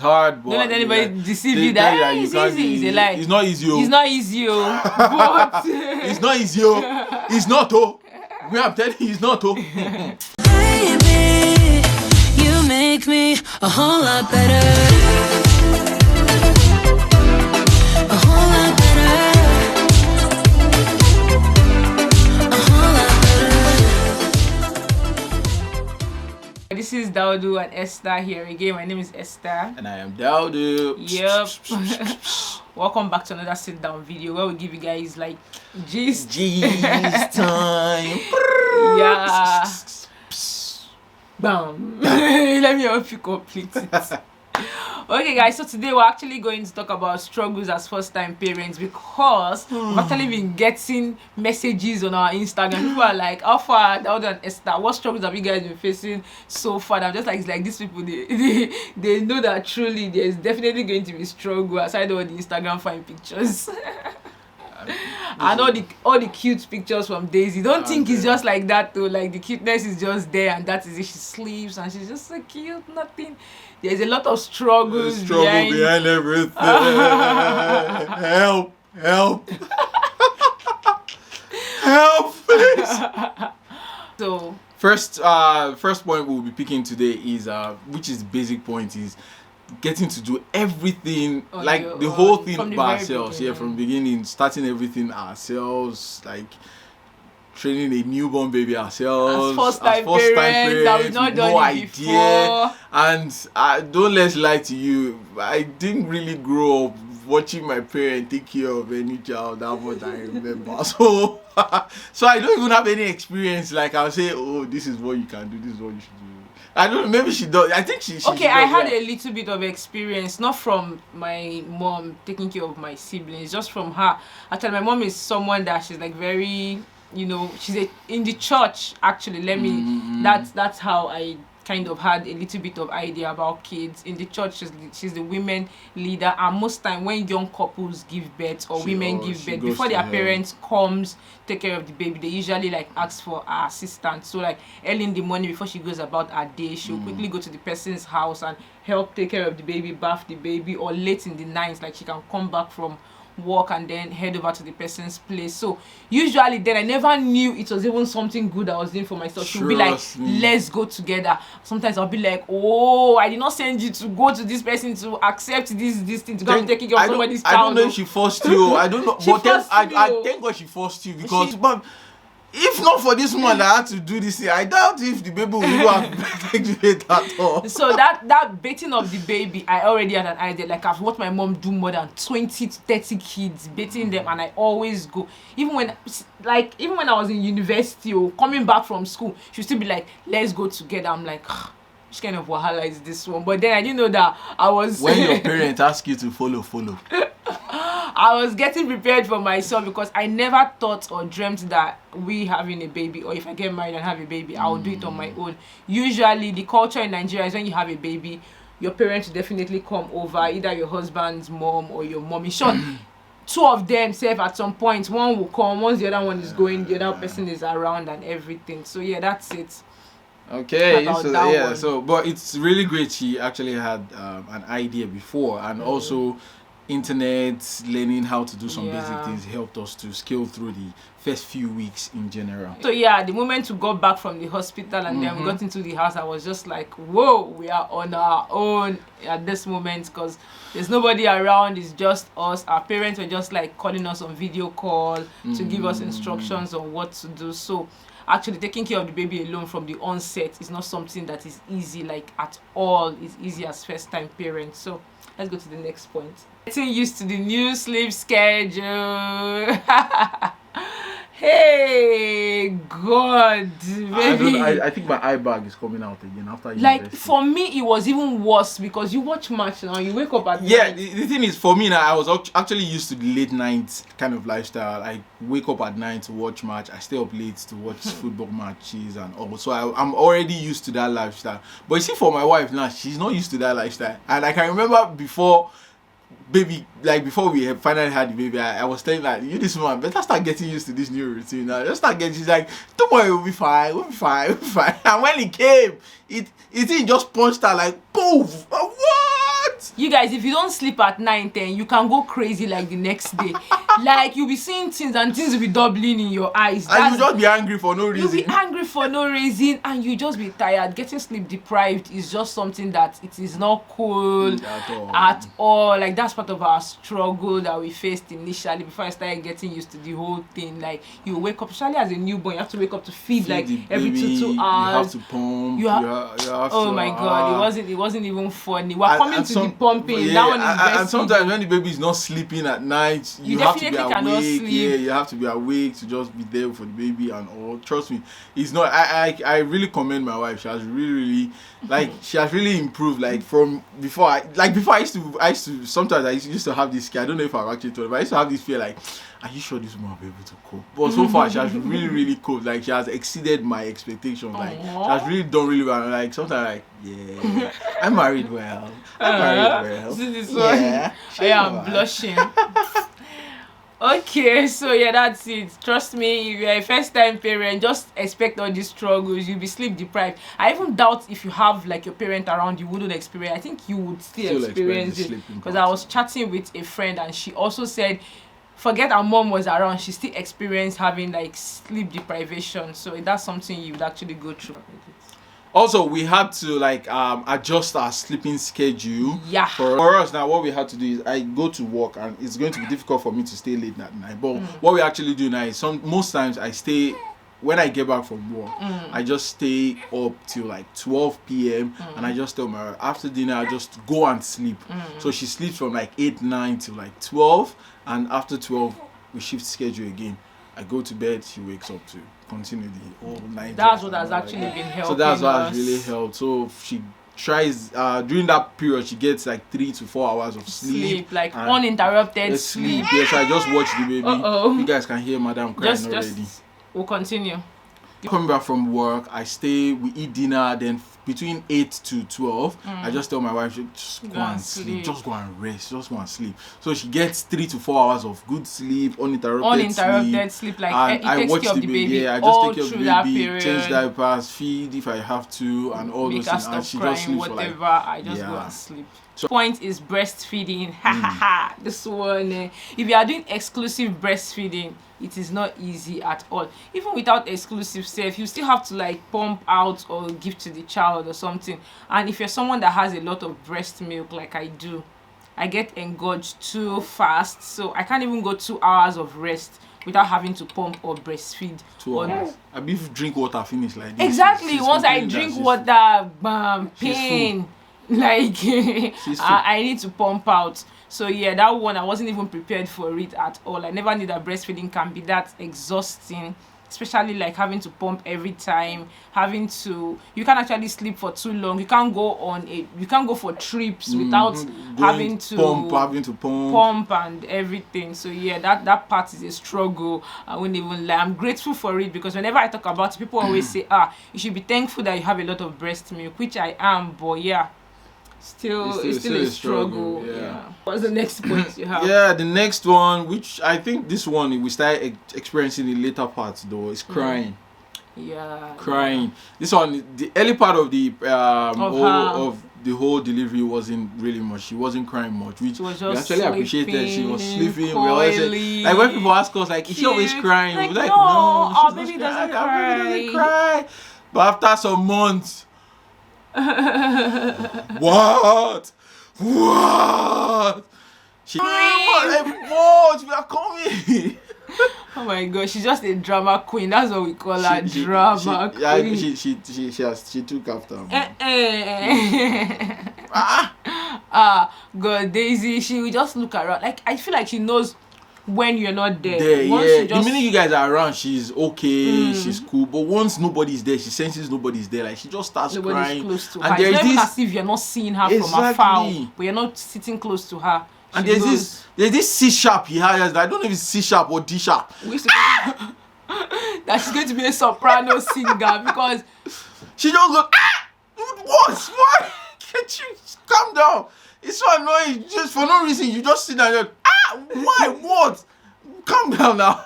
hard, but don't let anybody deceive you tell that you it's can't easy. be- It's a lie. It's not easy. It's not easy, but It's not easy. It's not. I'm telling you, it's not. Baby, you make me a whole lot better. A whole lot better. A whole lot better. This is Daudu and Esther here again. My name is Esther. And I am Daudu. Yep. Welcome back to another sit down video where we give you guys like gist time. Yeah. Bam. Let me help you complete it. Okay guys, so today we're actually going to talk about struggles as first time parents because we've actually been getting messages on our Instagram. People are like, how far Daudu and Esther, what struggles have you guys been facing so far? And I'm just like, it's like these people, they know that truly there's definitely going to be struggle aside all the Instagram fine pictures. And all the cute pictures from Daisy. Don't think it's just like that though. Like the cuteness is just there and that is it. She sleeps and she's just so cute. Nothing. There's a lot of struggles behind everything. Help. Help, please. So First point we'll be picking today is which is the basic point, is getting to do everything, like the whole thing by ourselves. Yeah, from the beginning, starting everything ourselves, like training a newborn baby ourselves, as first time parents that we've not done it before. And don't let's lie to you, I didn't really grow up watching my parents take care of any child that much. I remember, so I don't even have any experience. Like I'll say, oh, this is what you can do, this is what you should do. I don't know, maybe she does. I think she okay, I had a little bit of experience, not from my mom taking care of my siblings, just from her. Actually, my mom is someone that she's like very, you know, she's in the church actually. That's how I kind of had a little bit of idea about kids. In the church, she's the women leader, and most time when young couples give birth or women give birth, before their parents comes take care of the baby, they usually like ask for her assistance. So like early in the morning before she goes about her day, she'll quickly go to the person's house and help take care of the baby, bath the baby, or late in the night, like she can come back from work and then head over to the person's place. So usually then I never knew it was even something good I was doing for myself. She'll be like, let's go together. Sometimes I'll be like, oh, I did not send you to go to this person to accept this thing to go and take care of somebody's child. I don't know if she forced you. I don't know. But I thank God she forced you, because if not for this woman that had to do this thing, I doubt if the baby would have graduated at all. So that baiting of the baby, I already had an idea. Like I've watched my mom do more than 20 to 30 kids, baiting them, and I always go. Even when I was in university or coming back from school, she'd still be like, let's go together. I'm like, which kind of wahala is this one? But then I didn't know that I was when your parents ask you to follow. I was getting prepared for myself, because I never thought or dreamt that we having a baby, or if I get married and have a baby, I will do it on my own. Usually the culture in Nigeria is when you have a baby, your parents will definitely come over, either your husband's mom or your mom. In short, two of them serve at some point. One will come, once the other one is going, the other person is around and everything. So yeah, that's it. Okay, but it's really great she actually had an idea before, and also internet learning how to do some basic things helped us to scale through the first few weeks in general. So yeah, the moment we got back from the hospital and then we got into the house, I was just like, whoa, we are on our own at this moment, because there's nobody around, it's just us. Our parents were just like calling us on video call to give us instructions on what to do. So actually taking care of the baby alone from the onset is not something that is easy, like at all. It's easy as first time parents. So let's go to the next point. Getting used to the new sleep schedule. Hey God, baby. I think my eye bag is coming out again after you. Like for me, it was even worse, because you watch match now, you wake up at night. The thing is, for me now, I was actually used to the late night kind of lifestyle. I wake up at night to watch match. I stay up late to watch football matches and all. So I'm already used to that lifestyle. But you see, for my wife now, she's not used to that lifestyle. And I can remember before before we finally had the baby, I was telling like, you, this woman better start getting used to this new routine now. Just start getting, she's like, don't worry, we'll be fine. And when it came, it just punched her like, poof. What? You guys, if you don't sleep at 9, 10, you can go crazy like the next day. Like you'll be seeing things and things will be doubling in your eyes. And you just be angry for no reason. You'll be angry for no reason and you just be tired. Getting sleep deprived is just something that it is not cool at all. Like that's part of our struggle that we faced initially before I started getting used to the whole thing. Like you wake up, especially as a newborn, you have to wake up to feed like every 2 hours. You have to pump. You have oh my god, it wasn't even funny. We're coming to the pumping. Yeah, that one is and sometimes when the baby is not sleeping at night, you have to be awake. Yeah, you have to be awake to just be there for the baby and all. Trust me, it's not. I really commend my wife. She has really she has really improved. Like from before, I used to sometimes I used to have this fear. I don't know if I've actually told her, but I used to have this fear like, are you sure this woman will be able to cope? But so far, she has really coped. Like she has exceeded my expectations. Like she has really done really well. Like sometimes, like yeah, I'm married well. This one, I am blushing. Okay, so yeah, that's it. Trust me, if you're a first-time parent, just expect all these struggles. You'll be sleep deprived. I even doubt if you have like your parent around, you wouldn't experience. I think you would still experience it, because I was chatting with a friend and she also said, forget her mom was around, she still experienced having like sleep deprivation. So that's something you would actually go through. Also, we had to adjust our sleeping schedule. Yeah. For us now, what we had to do is I go to work and it's going to be difficult for me to stay late at night. But what we actually do now is most times I stay. When I get back from work, I just stay up till like 12 p.m. and I just tell my wife, after dinner I just go and sleep. So she sleeps from like 8, 9 till like 12, and after 12 we shift schedule again. I go to bed, she wakes up to continue the whole night. That's what has actually been helping. So that's what has really helped. So she tries during that period she gets like 3 to 4 hours of sleep, like uninterrupted sleep. Yeah, so I just watch the baby. You guys can hear madam crying already. We'll continue. Coming back from work, we eat dinner, then between 8 to 12, I just tell my wife, just go and sleep, just go and rest, just go and sleep. So she gets 3 to 4 hours of good sleep, uninterrupted sleep. Like I watch the baby. Yeah, I just take care of the baby, change diapers, feed if I have to, and all those things. And she just sleeps whatever. For like, I just go and sleep. So point is breastfeeding. This one. If you are doing exclusive breastfeeding, it is not easy at all. Even without exclusive self, you still have to like pump out or give to the child or something. And if you're someone that has a lot of breast milk like I do, I get engorged too fast, so I can't even go 2 hours of rest without having to pump or breastfeed. 2 hours. I mean, drink water finish like this. Exactly. Once I drink water, pain. Like I need to pump out. So yeah, that one I wasn't even prepared for it at all. I never knew that breastfeeding can be that exhausting, especially like having to pump every time, you can't actually sleep for too long. You can't go for trips without having to pump and everything. So yeah, that part is a struggle. I wouldn't even lie. I'm grateful for it, because whenever I talk about it, people always say, you should be thankful that you have a lot of breast milk, which I am, but yeah, it's still a struggle. Yeah. What's the next point you have? Yeah, the next one, which I think this one we start experiencing in later parts though, is crying. Yeah. Crying. This one, the early part of the of the whole delivery wasn't really much. She wasn't crying much, which we actually appreciated. She was sleeping. We always say, like when people ask us, like, is she always crying? Like, we're like, no, our baby doesn't cry. Our baby doesn't cry. But after some months, what? She what? We are coming. Oh my god, she's just a drama queen. That's what we call her, drama queen. Yeah, she took after me. God, Daisy, she will just look around. Like, I feel like she knows when you're not there. The minute you guys are around, she's okay, she's cool. But once nobody's there, she senses nobody's there. Like, she just starts crying. Close to her. And it's not even as if you're not seeing her from afar, but you're not sitting close to her. And there's this C sharp he has. I don't know if it's C sharp or D sharp. That she's going to be a soprano singer, because she just goes, what? Why can't you calm down? It's so annoying. Just for no reason, you just sit down and go, why? What? Calm down now.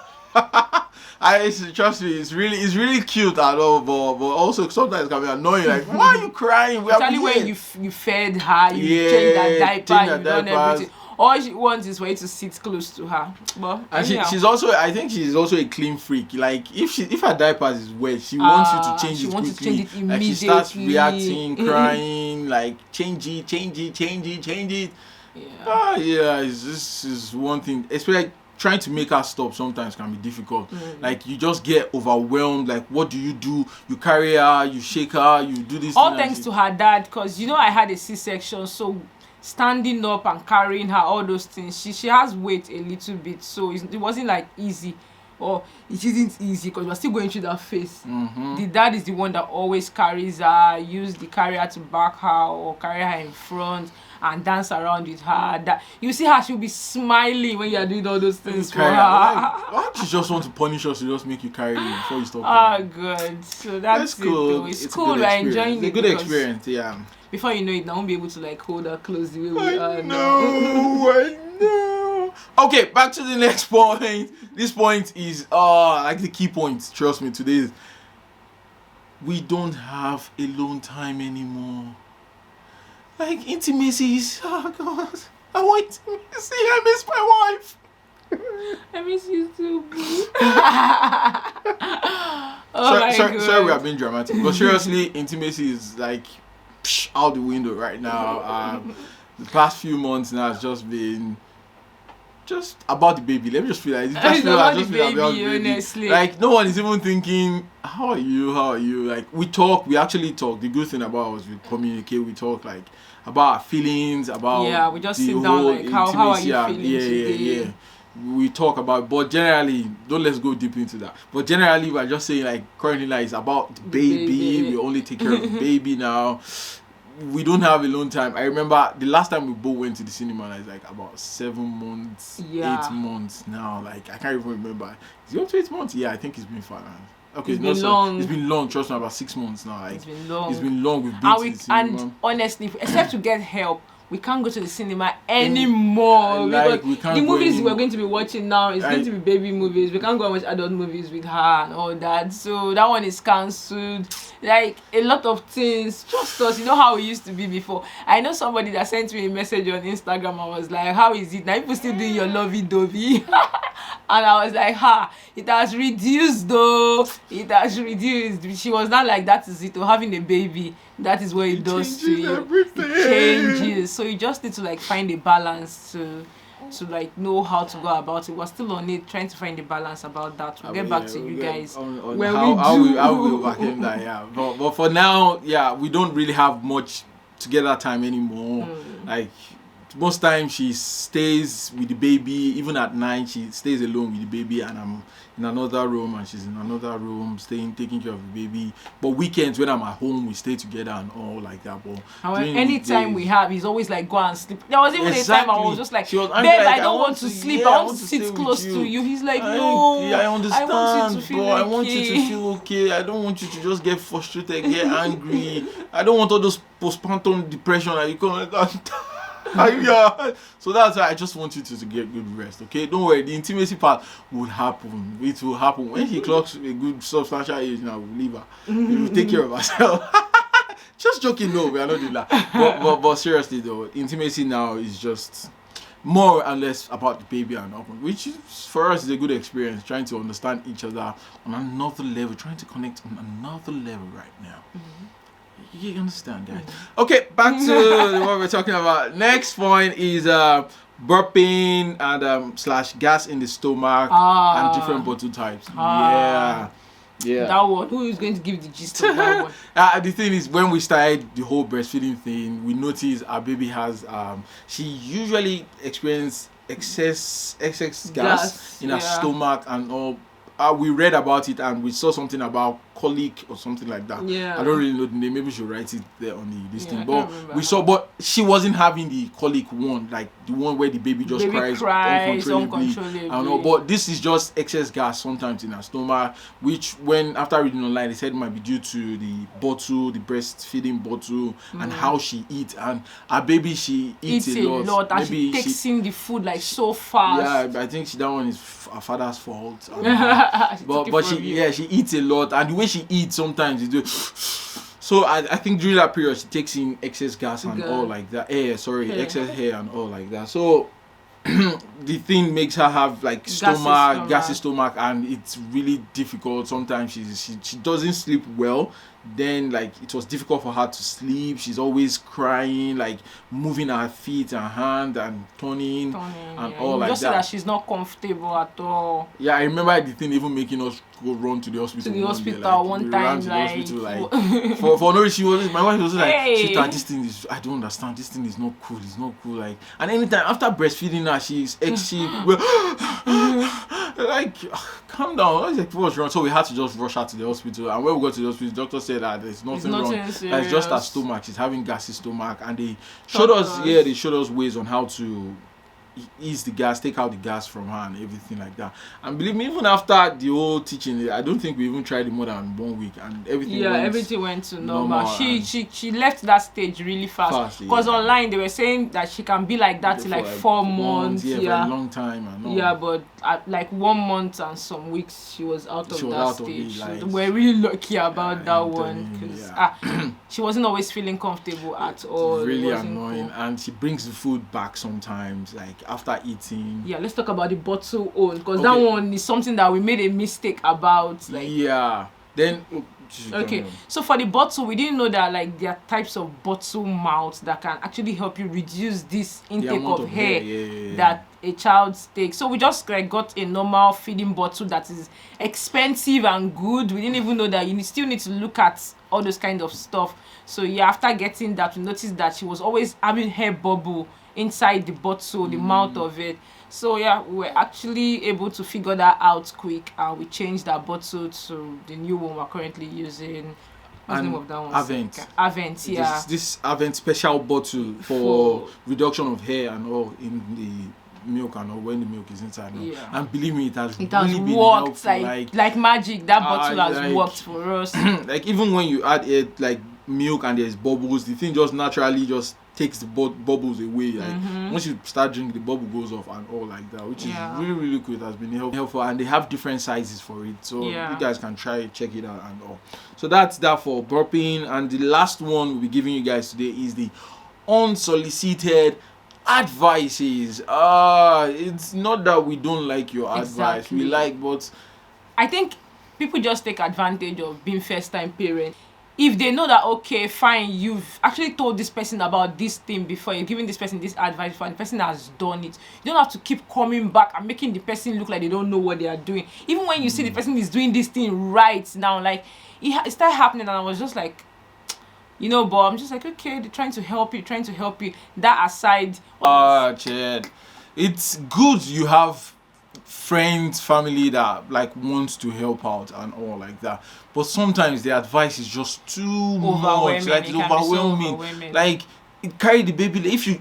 Trust me, it's really cute at all, but also sometimes it can be annoying. Like, why are you crying? We are Especially when here. you fed her, you Yeah, changed her diaper, change her you done diapers. everything. All she wants is for you to sit close to her. But And anyhow. she's also, I think she's also a clean freak. Like if her diapers is wet, she wants you to change she it wants quickly. to change it Like she starts immediately. reacting, crying, like change it. Yeah. Yeah, this is one thing. Especially like, trying to make her stop sometimes can be difficult. Like you just get overwhelmed. Like what do? You carry her, you shake her, you do this. All thing, thanks to her dad, because I had a C-section, so standing up and carrying her, all those things, she has weight a little bit, so it wasn't like easy, or it isn't easy because we're still going through that phase. The dad is the one that always carries her, use the carrier to back her or carry her in front and dance around with her. That you see her, she'll be smiling when you're doing all those things for her. Like, why don't you just want to punish us to just make you carry you before you stop? Oh, good. So that's cool. It, though. It's cool. A good We're experience. enjoying It's it. a good because experience, yeah. Before you know it, I won't be able to like hold her close the way we are now. I know. Okay, back to the next point. This point is like the key point. Trust me, today is we don't have alone time anymore. Like intimacy is, oh God, I want intimacy. I miss my wife. I miss you too, boo. Oh my God. Sorry, we are being dramatic, but seriously, intimacy is like out the window right now. The past few months now has just been just about the baby. Let me just feel like it's It's about the baby, about the baby. honestly. Like no one is even thinking, how are you? Like we actually talk. The good thing about us, we communicate, we talk like about our feelings, about we just the sit down whole like how are intimacy you and- feeling today? We talk about, but generally, don't let's go deep into that. But generally, we're just saying like currently, like it's about the baby. We only take care of the baby now. We don't have alone time. I remember the last time we both went to the cinema, like, it's like about 7 months, 8 months now. Like I can't even remember. Is it up to 8 months? Yeah, I think it's been far now. Okay, It's been long. It's been long. Trust me, about 6 months now. Like It's been long. It's been long. We've been to the cinema. And honestly, except to get help, we can't go to the cinema anymore. Like, we can't the go movies anymore. we're going to be watching now is going to be baby movies. We can't go and watch adult movies with her and all that. So that one is cancelled. Like a lot of things. Trust us, you know how we used to be before. I know somebody that sent me a message on Instagram and was like, how is it? Now people still doing your lovey-dovey. And I was like, it has reduced though. It has reduced. She was not like, that is it, or having a baby. That is what it does to you. Everything. It changes. So you just need to like find a balance to like know how to go about it. We're still on it, trying to find a balance about that. We'll get back to you guys on when how we do. how we work in that, yeah. But for now, yeah, we don't really have much together time anymore. Like most times she stays with the baby. Even at night, she stays alone with the baby, and I'm in another room and she's in another room taking care of the baby. But weekends when I'm at home, we stay together and all like that. But anytime we have, he's always like, go and sleep. There was even a time I was just like, She was babe, angry, like, I don't want to sleep. yeah, I want to stay sit with close to you. He's like, I no, understand, I want you to feel but I want you to okay. feel okay. I don't want you to just get frustrated, get angry. I don't want all those postpartum depression that you come like yeah. So that's why I just want you to get good rest, okay? Don't worry, the intimacy part would happen. It will happen. When she clocks a good substantial age now, we'll leave her. We will take care of herself. Just joking, no, we are not doing that. But seriously though, intimacy now is just more or less about the baby and all, which is, for us is a good experience, trying to understand each other on another level, trying to connect on another level right now. You understand, guys? Okay, back to what we're talking about. Next point is burping and slash gas in the stomach and different bottle types. Yeah. That one. Who is going to give the gist of that one? The thing is, when we started the whole breastfeeding thing, we noticed our baby has she usually experiences excess gas in her stomach and all. We read about it and we saw something about colic or something like that. Yeah. I don't really know the name. Maybe she'll write it there on the this Yeah, thing. I But can't remember we saw, but she wasn't having the colic one, like the one where the baby just Baby cries uncontrollably. uncontrollably. I don't know, but this is just excess gas sometimes in her stomach, which when after reading online, they said it might be due to the bottle, the breastfeeding bottle, and how she eats. And her baby, she eats a lot. And she takes in the food like so fast. Yeah, but I think that one is her father's fault. She took it but from she you. she eats a lot, and the way she eats sometimes is do. So I think during that period she takes in excess gas and all like that. Excess hair and all like that. So the thing makes her have like gassy stomach, and it's really difficult. Sometimes she doesn't sleep well. Then like it was difficult for her to sleep. She's always crying, like moving her feet and hand and turning and all like just that. so that she's not comfortable at all. Yeah, I remember the thing even making us go run to the hospital. One time, for no reason. She was, my wife was like, Hey. "She thought this thing is, I don't understand. This thing is not cool. It's not cool." Like, and anytime after breastfeeding her, like, calm down. Like, what's wrong? So we had to just rush her to the hospital. And when we got to the hospital, the doctor said that there's nothing wrong. Serious. That's just her stomach. She's having gassy stomach, and they showed us ways on how to ease the gas, take out the gas from her and everything like that. And believe me, even after the whole teaching, I don't think we even tried it more than 1 week, and everything went to normal. She left that stage really fast because online they were saying that she can be like that till like 4 months. For a long time. And all. Yeah, but at like 1 month and some weeks she was out of that stage. We're really lucky about that one because she wasn't always feeling comfortable at all. Really annoying, and she brings the food back sometimes, like after eating. Yeah, let's talk about the bottle own, because that one is something that we made a mistake about. Like, then so for the bottle, we didn't know that like there are types of bottle mouths that can actually help you reduce this intake of hair that a child takes. So we just like got a normal feeding bottle that is expensive and good. We didn't even know that you still need to look at all those kind of stuff. So after getting that, we noticed that she was always having hair bubble inside the bottle, the mouth of it. So we were actually able to figure that out quick, and we changed that bottle to the new one we're currently using. What's the name of that one? Avent, This Avent special bottle for reduction of hair and all in the milk and all when the milk is inside. And believe me, it has really been worked helpful. like magic. That bottle has worked for us. Like even when you add it like milk and there's bubbles, the thing just naturally just takes the bubbles away. Like once you start drinking, the bubble goes off and all like that, which is really, really cool. It has been helpful, and they have different sizes for it, so you guys can check it out and all. So that's that for burping. And the last one we'll be giving you guys today is the unsolicited advices. It's not that we don't like your advice, we like, but I think people just take advantage of being first-time parents. If they know that, okay, fine, you've actually told this person about this thing before, you're giving this person this advice before, and the person has done it, you don't have to keep coming back and making the person look like they don't know what they are doing. Even when you see the person is doing this thing right now, like it started happening, and I was just like, but I'm just like, okay, they're trying to help you. That aside, Chad, it's good you have friends, family that like wants to help out and all like that, but sometimes the advice is just too much. Like it's overwhelming. Like it carry the baby. If you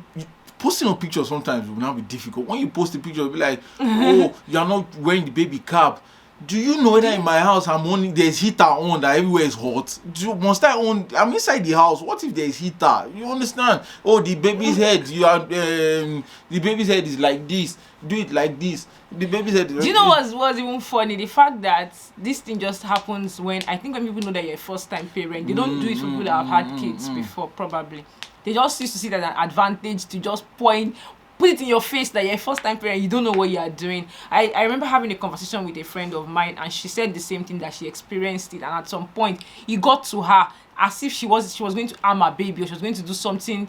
posting a picture sometimes will now be difficult. When you post a picture, it'll be like, oh, you're not wearing the baby cap. Do you know that in my house there's heater on, that everywhere is hot? I'm inside the house. What if there's heater? You understand? Oh, the baby's head, the baby's head is like this. Do it like this. The baby's head is like do you know what was even funny? The fact that this thing just happens when people know that you're a first-time parent. They don't do it for people that have had kids before, probably. They just used to see that an advantage to just put it in your face that you're a first-time parent, you don't know what you are doing. I remember having a conversation with a friend of mine, and she said the same thing, that she experienced it, and at some point it got to her as if she was going to harm her baby, or she was going to do something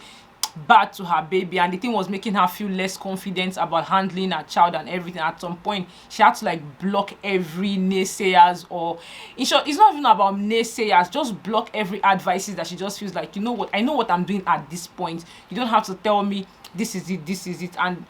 bad to her baby, and the thing was making her feel less confident about handling her child and everything. At some point she had to like block every naysayers, or in short, it's not even about naysayers, just block every advices that she just feels like, you know what, I know what I'm doing at this point. You don't have to tell me this is it. And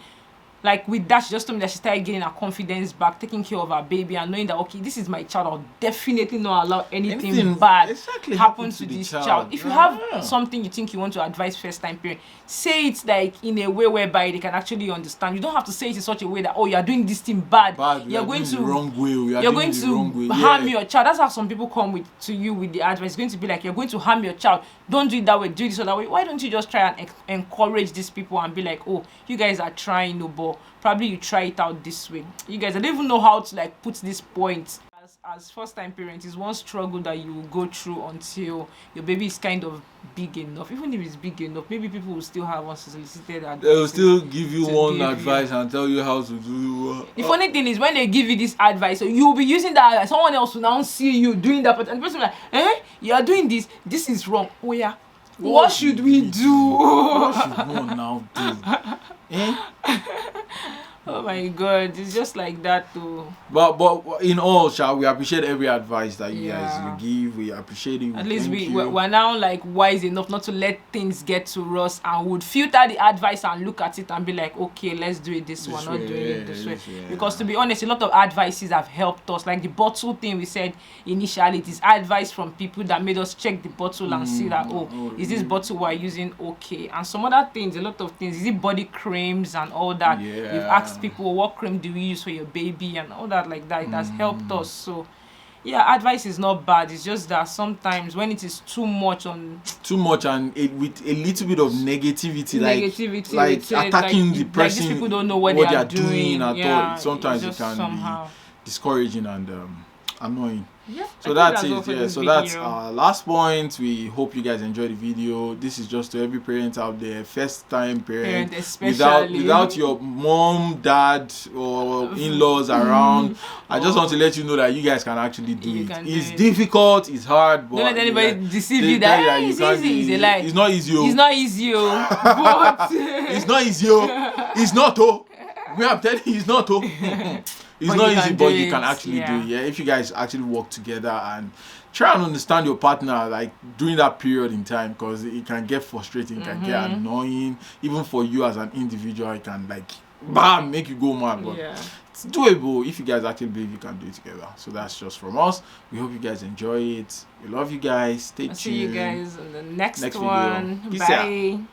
like with that, she just told me that she started getting her confidence back, taking care of her baby, and knowing that okay, this is my child. I'll definitely not allow anything bad happen to this child. If you have something you think you want to advise first time parent, say it like in a way whereby they can actually understand. You don't have to say it in such a way that oh, you're doing this thing bad. You're going to the wrong way. You're going to harm your child. That's how some people come to you with the advice. It's going to be like you're going to harm your child. Don't do it that way. Do this other way. Why don't you just try and encourage these people and be like, oh, you guys are trying, no, but probably you try it out this way. You guys, I don't even know how to like put this point. As first time parents, is one struggle that you will go through until your baby is kind of big enough. Even if it's big enough, maybe people will still have unsolicited advice. They will still give you one advice and tell you how to do. The funny thing is when they give you this advice, so you will be using that advice. Someone else will now see you doing that, and the person will be like, you are doing this. This is wrong. Oh yeah. What should we do? What should one now do? Oh my God, it's just like that too. But in all, we appreciate every advice that you guys give. We appreciate it. At least we're now like wise enough not to let things get to us, and would filter the advice and look at it and be like, okay, let's do it this one, not doing it this way. Because to be honest, a lot of advices have helped us. Like the bottle thing we said initially, it is advice from people that made us check the bottle and see that is this bottle we're using okay? And some other things, a lot of things. Is it body creams and all that? We've asked people what cream do we use for your baby and all that like that. It has helped us. So yeah, advice is not bad. It's just that sometimes when it is too much and with a little bit of negativity like attacking the person, like these people don't know what they are doing at all. Sometimes it can be discouraging and annoying. Yeah, so that's it. Yeah, so that's our last point. We hope you guys enjoyed the video. This is just to every parent out there, first time parent without your mom, dad, or in-laws around. I just want to let you know that you guys can actually do it. It's difficult, it's hard, but don't let anybody deceive you that it's easy. It's a lie. It's not easy. It's not easy, but it's not easy. It's not I'm telling you, it's not It's not easy, but you can actually do it. Yeah, if you guys actually work together and try and understand your partner, like during that period in time, because it can get frustrating, it can get annoying. Even for you as an individual, it can like make you go mad. But it's doable if you guys actually believe you can do it together. So that's just from us. We hope you guys enjoy it. We love you guys. Stay tuned. See you guys in the next video. one. Peace Bye. out.